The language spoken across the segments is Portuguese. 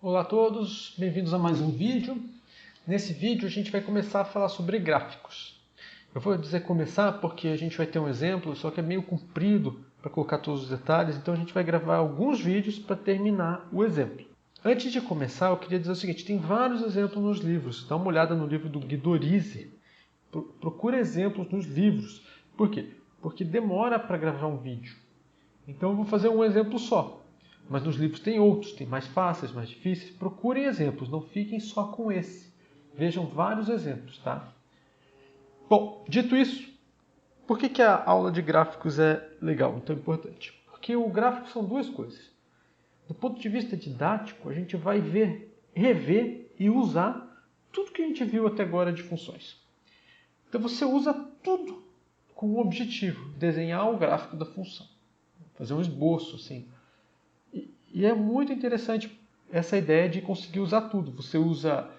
Olá a todos, bem-vindos a mais um vídeo. Nesse vídeo a gente vai começar a falar sobre gráficos. Eu vou dizer começar porque a gente vai ter um exemplo, só que é meio comprido para colocar todos os detalhes, então a gente vai gravar alguns vídeos para terminar o exemplo. Antes de começar, eu queria dizer o seguinte, tem vários exemplos nos livros. Dá uma olhada no livro do Guido Risi. Procura exemplos nos livros. Por quê? Porque demora para gravar um vídeo. Então eu vou fazer um exemplo só. Mas nos livros tem outros, tem mais fáceis, mais difíceis. Procurem exemplos, não fiquem só com esse. Vejam vários exemplos, tá? Bom, dito isso, por que a aula de gráficos é legal, então importante? Porque o gráfico são duas coisas. Do ponto de vista didático, a gente vai ver, rever e usar tudo que a gente viu até agora de funções. Então você usa tudo com o objetivo, desenhar o gráfico da função. Fazer um esboço, assim. E é muito interessante essa ideia de conseguir usar tudo. Você usa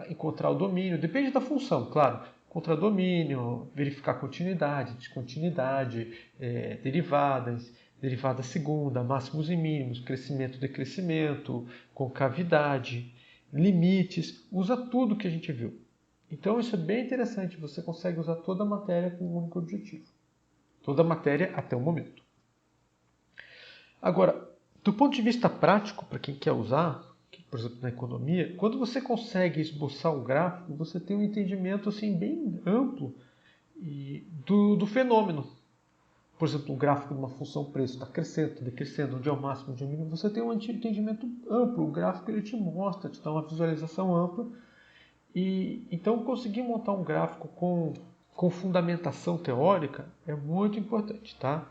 encontrar o domínio, depende da função, claro. Encontrar domínio, verificar continuidade, descontinuidade, derivadas, derivada segunda, máximos e mínimos, crescimento, decrescimento, concavidade, limites. Usa tudo que a gente viu. Então isso é bem interessante. Você consegue usar toda a matéria com um único objetivo. Toda a matéria até o momento. Agora, do ponto de vista prático, para quem quer usar, por exemplo, na economia, quando você consegue esboçar o gráfico, você tem um entendimento assim, bem amplo do fenômeno. Por exemplo, um gráfico de uma função preço está crescendo, está decrescendo, onde é o máximo, onde é o mínimo. Você tem um entendimento amplo. O gráfico ele te mostra, te dá uma visualização ampla. E então conseguir montar um gráfico com fundamentação teórica é muito importante, tá?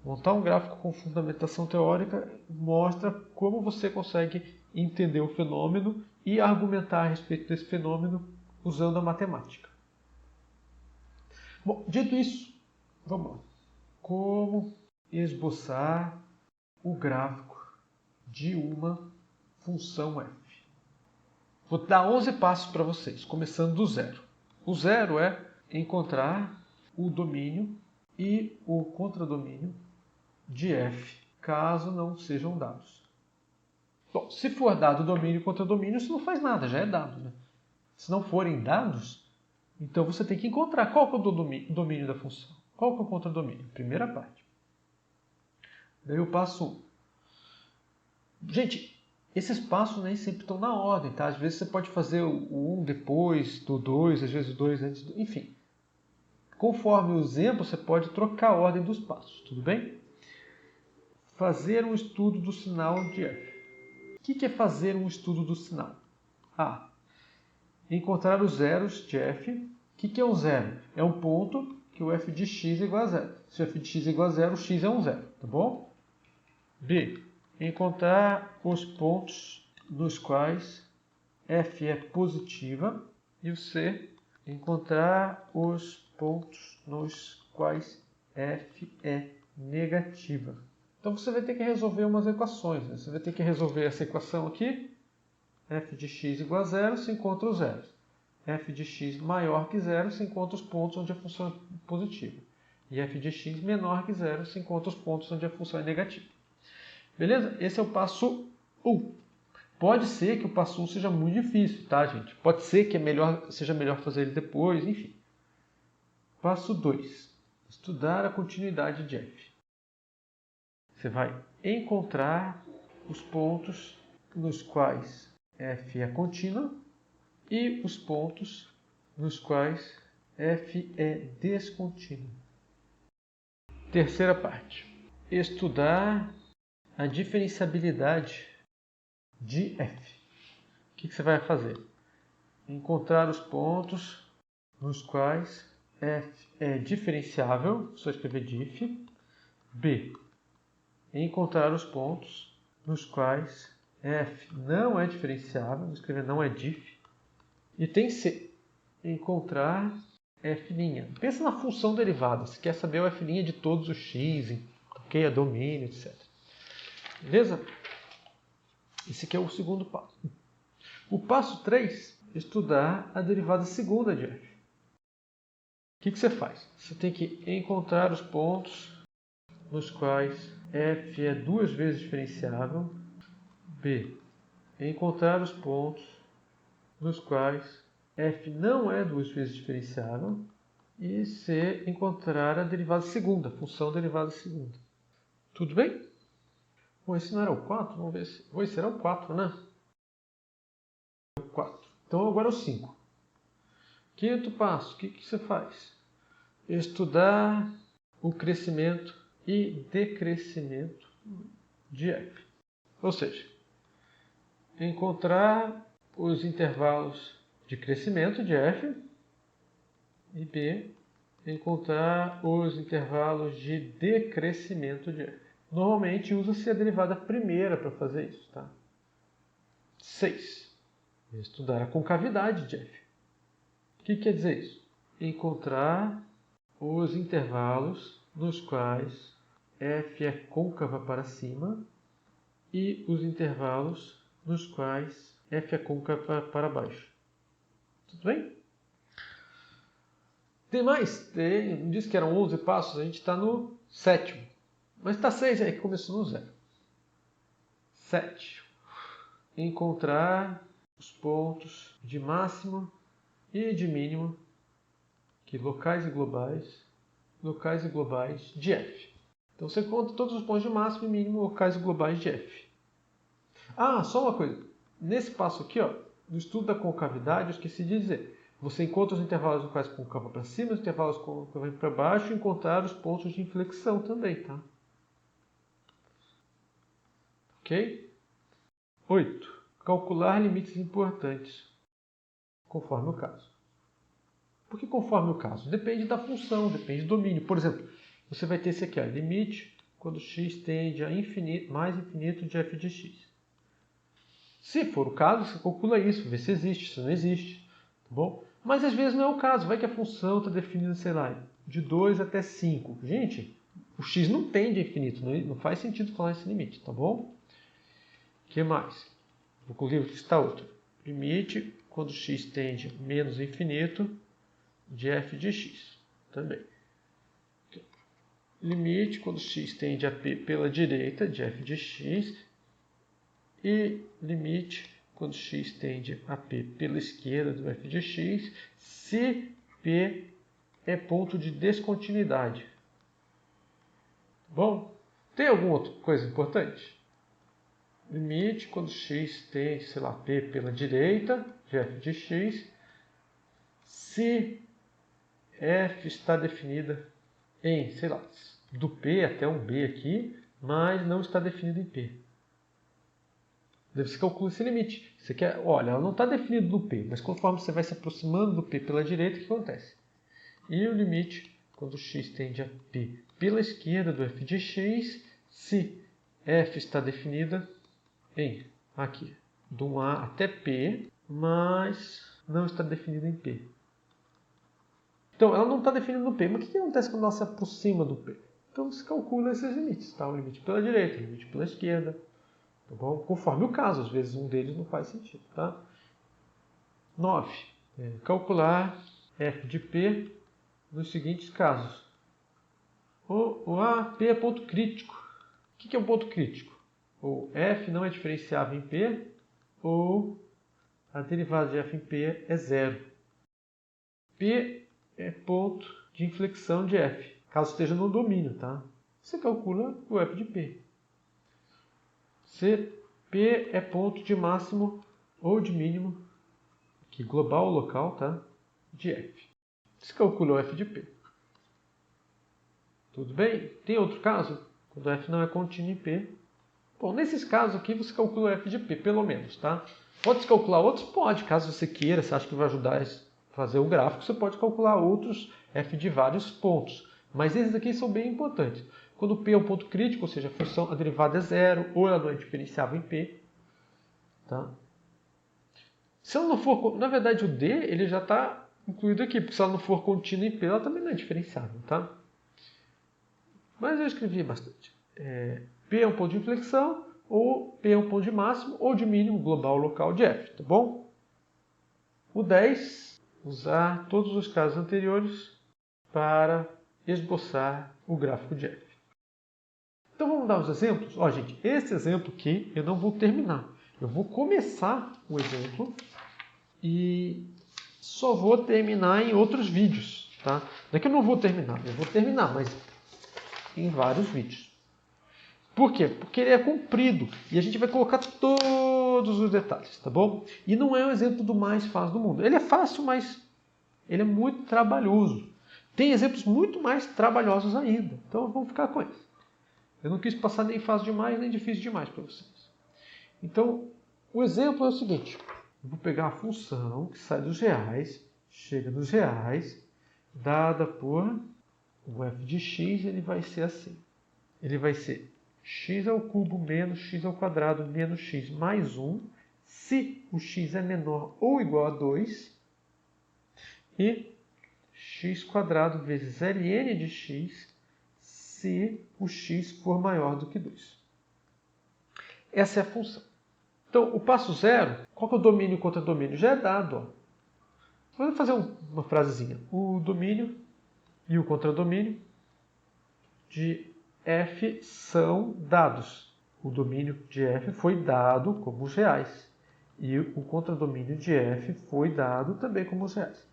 Montar um gráfico com fundamentação teórica mostra como você consegue entender o fenômeno e argumentar a respeito desse fenômeno usando a matemática. Bom, dito isso, vamos lá. Como esboçar o gráfico de uma função f? Vou dar 11 passos para vocês, começando do zero. O zero é encontrar o domínio e o contradomínio de f, caso não sejam dados. Bom, se for dado domínio contra domínio, isso não faz nada, já é dado, né? Se não forem dados, então você tem que encontrar qual que é o domínio da função. Qual que é o contradomínio? Primeira parte. Daí o passo 1. Gente, esses passos nem sempre estão na ordem, tá? Às vezes você pode fazer o 1 depois do 2, às vezes o 2 antes do... Enfim, conforme o exemplo, você pode trocar a ordem dos passos, tudo bem? Fazer um estudo do sinal de f. O que é fazer um estudo do sinal? A. Encontrar os zeros de f. O que é um zero? É um ponto que o f de x é igual a zero. Se o f de x é igual a zero, o x é um zero, tá bom? B. Encontrar os pontos nos quais f é positiva. E o C. Encontrar os pontos nos quais f é negativa. Então você vai ter que resolver umas equações. Né? Você vai ter que resolver essa equação aqui. F de x igual a zero, se encontra os zeros. F de x maior que zero, se encontra os pontos onde a função é positiva. E f de x menor que zero, se encontra os pontos onde a função é negativa. Beleza? Esse é o passo 1. Pode ser que o passo 1 seja muito difícil, tá, gente? Pode ser que seja melhor fazer ele depois, enfim. Passo 2. Estudar a continuidade de f. Você vai encontrar os pontos nos quais f é contínua e os pontos nos quais f é descontínua. Terceira parte. Estudar a diferenciabilidade de f. O que você vai fazer? Encontrar os pontos nos quais f é diferenciável, só escrever dif. B. Encontrar os pontos nos quais f não é diferenciável, vou escrever não é dif. E tem C. Encontrar f'. Pensa na função derivada. Você quer saber o f' de todos os x, ok? A domínio, etc. Beleza? Esse aqui é o segundo passo. O passo 3, estudar a derivada segunda de f. O que você faz? Você tem que encontrar os pontos nos quais f é duas vezes diferenciável. B. encontrar os pontos nos quais f não é duas vezes diferenciável e c, encontrar a derivada segunda, a função derivada segunda. Tudo bem? Bom, esse não era o 4? Vamos ver se... Esse era o 4, né? O 4. Então agora é o 5. Quinto passo, o que você faz? Estudar o crescimento e decrescimento de f. Ou seja, encontrar os intervalos de crescimento de f e b, encontrar os intervalos de decrescimento de f. Normalmente usa-se a derivada primeira para fazer isso, tá? 6. Estudar a concavidade de f. O que quer dizer isso? Encontrar os intervalos nos quais f é côncava para cima e os intervalos nos quais f é côncava para baixo. Tudo bem? Tem mais? Tem. Disse que eram 11 passos, a gente está no 7º. Mas está 6 aí, que começou no 0. 7. Encontrar os pontos de máximo e de mínimo, que locais e globais de f. Então você conta todos os pontos de máximo e mínimo locais e globais de f. Ah, só uma coisa. Nesse passo aqui, ó, no estudo da concavidade, eu esqueci de dizer. Você encontra os intervalos no quais côncava para cima, os intervalos côncava para baixo, e encontrar os pontos de inflexão também, tá? Ok? 8. Calcular limites importantes, conforme o caso. Por que conforme o caso? Depende da função, depende do domínio. Por exemplo, você vai ter esse aqui, ó, limite quando x tende a infinito, mais infinito de f de x. Se for o caso, você calcula isso, vê se existe, se não existe. Tá bom? Mas às vezes não é o caso. Vai que a função está definida, sei lá, de 2 até 5. Gente, o x não tende a infinito, não faz sentido falar esse limite, tá bom? O que mais? Vou com o livro que está outro. Limite quando x tende a menos infinito de f de x. Também. Limite quando x tende a p pela direita de f de x. E limite quando x tende a p pela esquerda do f de x, se p é ponto de descontinuidade. Bom, tem alguma outra coisa importante? Limite quando x tende, sei lá, p pela direita de f de x, se f está definida em, sei lá, do p até um b aqui, mas não está definida em p. Você calcula esse limite. Você quer, olha, ela não está definida no P, mas conforme você vai se aproximando do P pela direita, o que acontece? E o limite, quando x tende a P pela esquerda do f de x, se f está definida em, aqui, do A até P, mas não está definida em P. Então, ela não está definida no P, mas o que acontece quando ela se aproxima do P? Então, você calcula esses limites, tá? O limite pela direita, o limite pela esquerda. Tá bom? Conforme o caso, às vezes um deles não faz sentido. Tá? 9. Calcular f de p nos seguintes casos. P é ponto crítico. O que é um ponto crítico? Ou f não é diferenciável em p, ou a derivada de f em p é zero. P é ponto de inflexão de f, caso esteja no domínio. Tá? Você calcula o f de p. Se P é ponto de máximo ou de mínimo, aqui global ou local, tá? De f. Você calcula o f de P. Tudo bem? Tem outro caso? Quando f não é contínuo em P. Bom, nesses casos aqui você calcula o f de P, pelo menos, tá? Pode-se calcular outros? Pode, caso você queira, você acha que vai ajudar a fazer o gráfico, você pode calcular outros f de vários pontos. Mas esses aqui são bem importantes. Quando P é um ponto crítico, ou seja, a função, a derivada é zero, ou ela não é diferenciável em P. Tá? Se ela não for, na verdade o D ele já está incluído aqui, porque se ela não for contínua em P, ela também não é diferenciável. Tá? Mas eu escrevi bastante. P é um ponto de inflexão, ou P é um ponto de máximo, ou de mínimo global local de F. Tá bom? O 10, usar todos os casos anteriores para esboçar o gráfico de F. Então vamos dar os exemplos? Ó, gente, esse exemplo aqui eu não vou terminar. Eu vou começar o exemplo e só vou terminar em outros vídeos. Tá? Não é que eu não vou terminar, eu vou terminar, mas em vários vídeos. Por quê? Porque ele é comprido e a gente vai colocar todos os detalhes, tá bom? E não é um exemplo do mais fácil do mundo. Ele é fácil, mas ele é muito trabalhoso. Tem exemplos muito mais trabalhosos ainda, então vamos ficar com eles. Eu não quis passar nem fácil demais, nem difícil demais para vocês. Então, o exemplo é o seguinte. Eu vou pegar a função que sai dos reais, chega nos reais, dada por o f de x, ele vai ser assim. Ele vai ser x ao cubo menos x ao quadrado menos x mais 1, se o x é menor ou igual a 2, e x quadrado vezes ln de x, se o x for maior do que 2. Essa é a função. Então, o passo zero, qual que é o domínio contra domínio? Já é dado. Ó. Vamos fazer uma frasezinha. O domínio e o contradomínio de f são dados. O domínio de f foi dado como os reais. E o contradomínio de f foi dado também como os reais.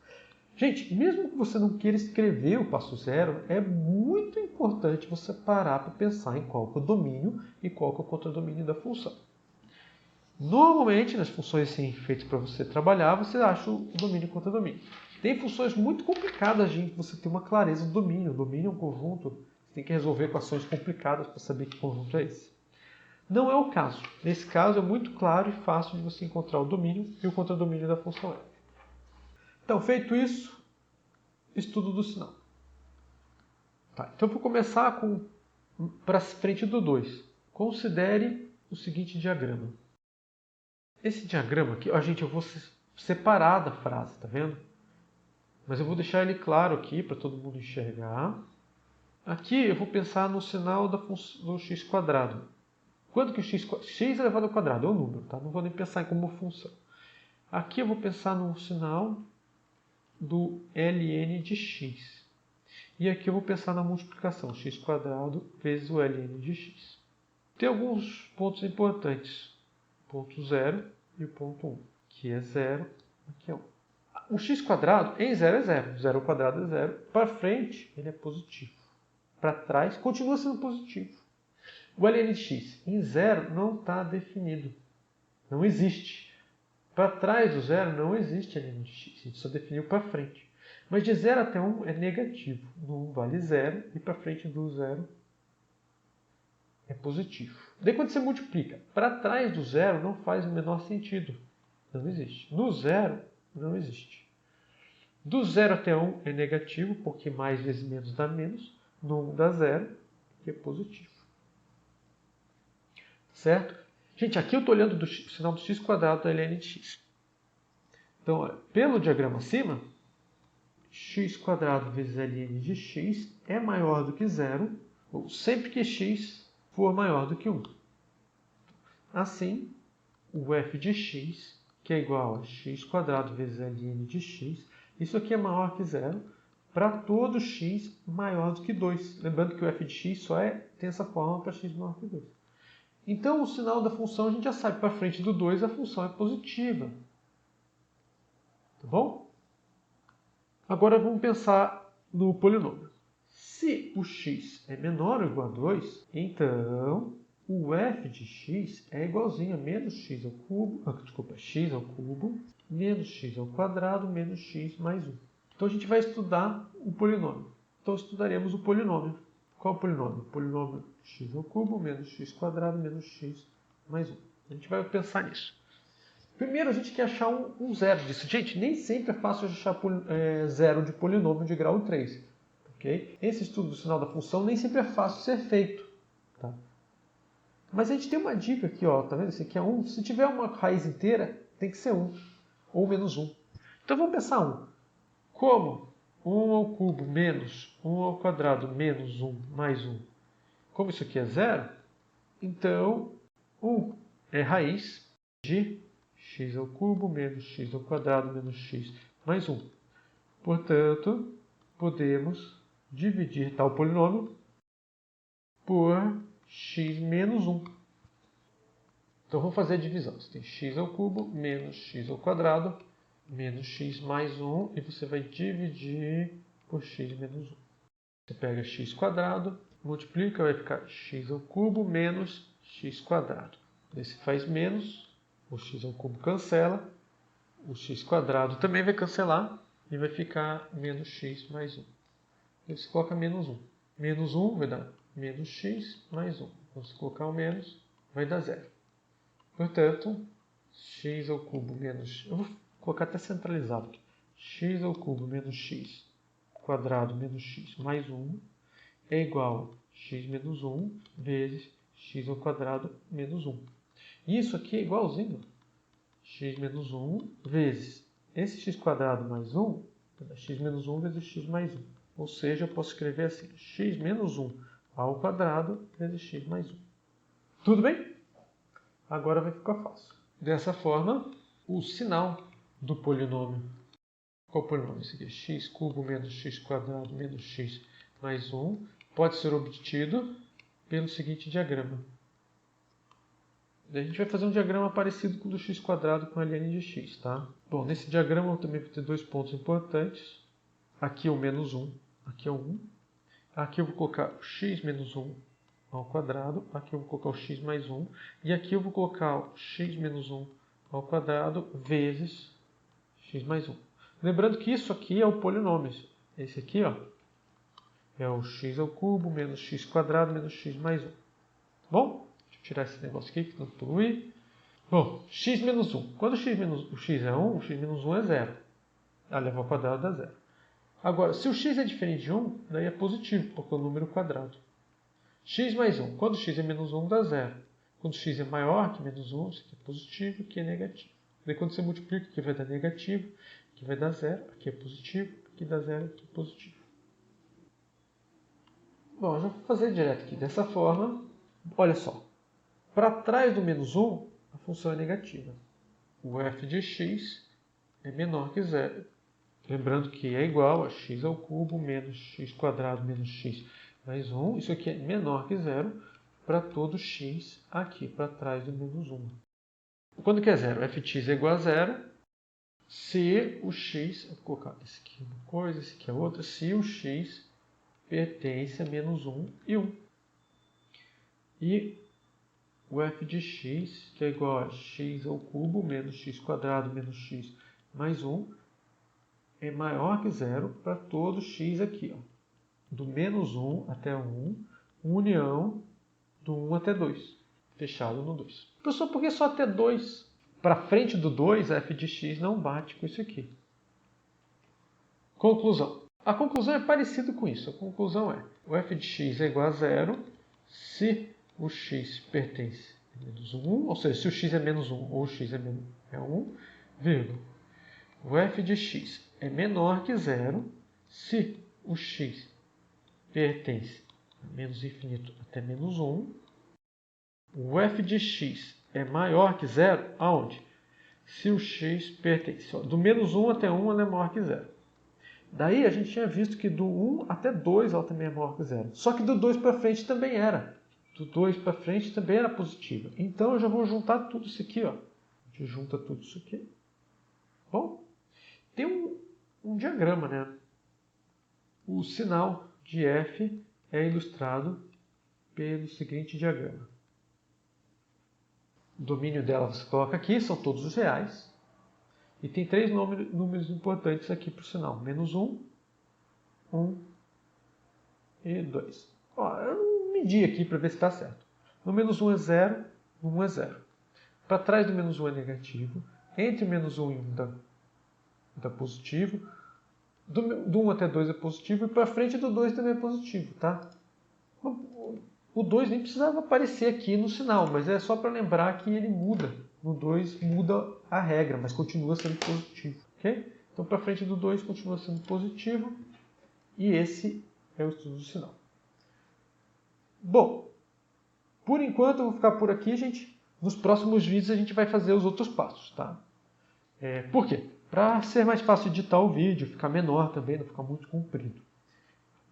Gente, mesmo que você não queira escrever o passo zero, é muito importante você parar para pensar em qual que é o domínio e qual que é o contradomínio da função. Normalmente, nas funções assim, feitas para você trabalhar, você acha o domínio e o contradomínio. Tem funções muito complicadas de você ter uma clareza do domínio. O domínio é um conjunto, você tem que resolver equações complicadas para saber que conjunto é esse. Não é o caso. Nesse caso, é muito claro e fácil de você encontrar o domínio e o contradomínio da função f. Então, feito isso, estudo do sinal. Tá, então, vou começar para frente do 2. Considere o seguinte diagrama. Esse diagrama aqui, eu vou separar da frase, tá vendo? Mas eu vou deixar ele claro aqui para todo mundo enxergar. Aqui eu vou pensar no sinal do x quadrado. Quando que o x elevado ao quadrado é um número, tá? Não vou nem pensar como função. Aqui eu vou pensar no sinal do ln de x. E aqui eu vou pensar na multiplicação, x quadrado vezes o ln de x. Tem alguns pontos importantes. Ponto 0 e o ponto 1. Aqui é 0, aqui é 1. O x quadrado em 0 é 0. 0 ao quadrado é 0. Para frente, ele é positivo. Para trás, continua sendo positivo. O ln de x em 0 não está definido. Não existe. Para trás do 0 não existe ln de x. A gente só definiu para frente. Mas de 0 até 1 é negativo. No 1 vale 0 e para frente do 0 é positivo. Daí quando você multiplica para trás do 0 não faz o menor sentido. Não existe. No 0 não existe. Do 0 até 1 é negativo, porque mais vezes menos dá menos. No 1 dá 0, que é positivo. Certo? Gente, aqui eu estou olhando o sinal do x quadrado da ln de x. Então, olha, pelo diagrama acima, x quadrado vezes ln de x é maior do que 0, ou sempre que x for maior do que 1. Assim, o f de x, que é igual a x quadrado vezes ln de x, isso aqui é maior que 0 para todo x maior do que 2. Lembrando que o f de x só tem essa forma para x maior que 2. Então, o sinal da função a gente já sabe, para frente do 2 a função é positiva. Tá bom? Agora vamos pensar no polinômio. Se o x é menor ou igual a 2, então o f de x é igualzinho a menos x ao cubo, x ao cubo, menos x ao quadrado, menos x mais 1. Então a gente vai estudar o polinômio. Então estudaremos o polinômio. Qual é o polinômio? O polinômio x ao cubo, menos x quadrado, menos x mais 1. A gente vai pensar nisso. Primeiro a gente quer achar um zero disso. Gente, nem sempre é fácil achar zero de polinômio de grau 3. Okay? Esse estudo do sinal da função nem sempre é fácil de ser feito. Tá? Mas a gente tem uma dica aqui, ó, tá vendo? Esse aqui é 1. Se tiver uma raiz inteira, tem que ser 1. Ou menos 1. Então vamos pensar 1. Como 1 ao cubo menos 1 ao quadrado menos 1 mais 1. Como isso aqui é 0, então 1 é raiz de x ao cubo menos x ao quadrado menos x mais 1. Portanto, podemos dividir tal polinômio por x menos 1. Então vamos fazer a divisão. Você tem x ao cubo menos x ao quadrado menos x mais 1 e você vai dividir por x menos 1. Você pega x quadrado, multiplica, vai ficar x ao cubo menos x quadrado. Esse faz menos, o x ao cubo cancela, o x quadrado também vai cancelar e vai ficar menos x mais 1. E você coloca menos 1. Menos 1 vai dar menos x mais 1. Então, se colocar o menos, vai dar 0. Portanto, x ao cubo menos... Eu vou colocar até centralizado aqui. X ao cubo menos x quadrado menos x mais 1 é igual a x menos 1 vezes x ao quadrado menos 1. E isso aqui é igualzinho. X menos 1 vezes esse x quadrado mais 1, x menos 1 vezes x mais 1. Ou seja, eu posso escrever assim, x menos 1 ao quadrado vezes x mais 1. Tudo bem? Agora vai ficar fácil. Dessa forma, o sinal do polinômio. Qual polinômio? Esse aqui é x cubo menos x quadrado menos x mais 1. Pode ser obtido pelo seguinte diagrama. A gente vai fazer um diagrama parecido com o do x quadrado com a ln de x, tá? Bom, nesse diagrama eu também vou ter dois pontos importantes. Aqui é o menos 1, aqui é o 1. Aqui eu vou colocar o x menos 1 ao quadrado, aqui eu vou colocar o x mais 1, e aqui eu vou colocar o x menos 1 ao quadrado vezes x mais 1. Lembrando que isso aqui é o polinômio. Esse aqui, ó, é o x ao cubo menos x quadrado menos x mais 1. Bom? Tirar esse negócio aqui que não polui. Bom, x menos 1. Quando o x é 1, o x menos 1 é 0. A elevado ao quadrado dá 0. Agora, se o x é diferente de 1, daí é positivo, porque é o número quadrado. X mais 1. Quando x é menos 1, dá 0. Quando x é maior que menos 1, isso aqui é positivo, aqui é negativo. Daí quando você multiplica, aqui vai dar negativo, aqui vai dar 0, aqui é positivo, aqui dá 0, aqui é positivo. Bom, eu já vou fazer direto aqui. Dessa forma, olha só. Para trás do menos 1, a função é negativa. O f de x é menor que 0. Lembrando que é igual a x ao cubo menos x quadrado menos x mais 1. Isso aqui é menor que 0 para todo x aqui para trás do menos 1. Quando que é 0? f de x é igual a 0 se o x... Vou colocar esse aqui uma coisa, esse aqui é outra. Se o x pertence a menos 1 e 1. E o f de x, que é igual a x ao cubo menos x quadrado menos x mais 1, é maior que 0 para todo x aqui, ó, do menos 1 até 1, união do 1 até 2, fechado no 2. Professor, por que só até 2? Para frente do 2, a f de x não bate com isso aqui. Conclusão. A conclusão é parecida com isso. A conclusão é, o f de x é igual a 0 se o x pertence a menos 1, ou seja, se o x é menos 1 ou o x é 1, vírgula. O f de x é menor que 0 se o x pertence a menos infinito até menos 1. O f de x é maior que 0 aonde? Se o x pertence. Do menos 1 até 1 ela é maior que 0. Daí a gente tinha visto que do 1 até 2 ela também é maior que 0. Só que do 2 para frente também era. Do 2 para frente também era positiva. Então eu já vou juntar tudo isso aqui, ó. A gente junta tudo isso aqui. Bom, tem um diagrama, né? O sinal de f é ilustrado pelo seguinte diagrama. O domínio dela você coloca aqui, são todos os reais. E tem três números importantes aqui para o sinal. Menos 1, 1 e 2. Ó, eu não medi aqui para ver se está certo. No menos 1 é 0, no 1 é 0. Para trás do menos 1 é negativo. Entre menos 1 e 1 dá positivo. Do 1 até 2 é positivo. E para frente do 2 também é positivo, tá? O 2 nem precisava aparecer aqui no sinal, mas é só para lembrar que ele muda. No 2 muda a regra, mas continua sendo positivo. Okay? Então, para frente do 2 continua sendo positivo. E esse é o estudo do sinal. Bom, por enquanto eu vou ficar por aqui, gente. Nos próximos vídeos a gente vai fazer os outros passos, tá? Por quê? Para ser mais fácil editar o vídeo, ficar menor também, não ficar muito comprido.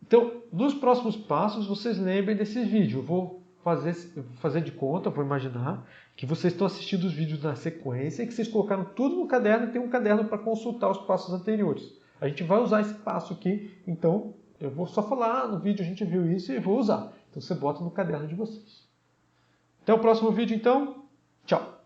Então, nos próximos passos, vocês lembrem desses vídeos. Eu vou fazer de conta, vou imaginar, que vocês estão assistindo os vídeos na sequência e que vocês colocaram tudo no caderno e tem um caderno para consultar os passos anteriores. A gente vai usar esse passo aqui, então eu vou só falar, no vídeo a gente viu isso e vou usar. Então você bota no caderno de vocês. Até o próximo vídeo então. Tchau!